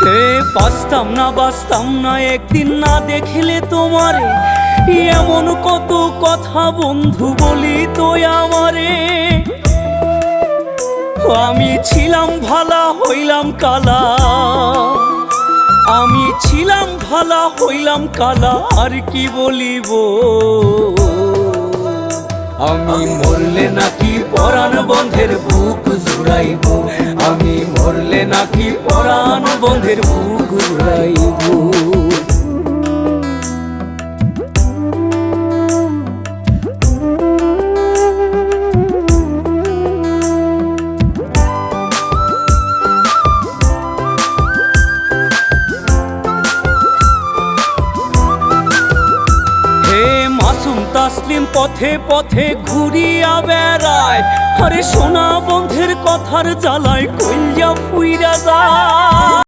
হে বাঁচতাম না একদিন না দেখিলে তোমারে, এমন কত কথা বন্ধু বলি তো আমারে। আমি ছিলাম ভালা হইলাম কালা, আমি ছিলাম ভালা হইলাম কালা, আর কি বলিব। আমি মরলে নাকি পরাণ বন্ধের বুক জুড়াইব, আমি মরলে নাকি পরাণ বন্ধের বুক জুড়াইব। মাসুম তাসলিম পথে পথে ঘুরিয়া বেড়ায়, আরে সোনা বন্ধের কথার জ্বালায় কইয়া ফুইরা যায়।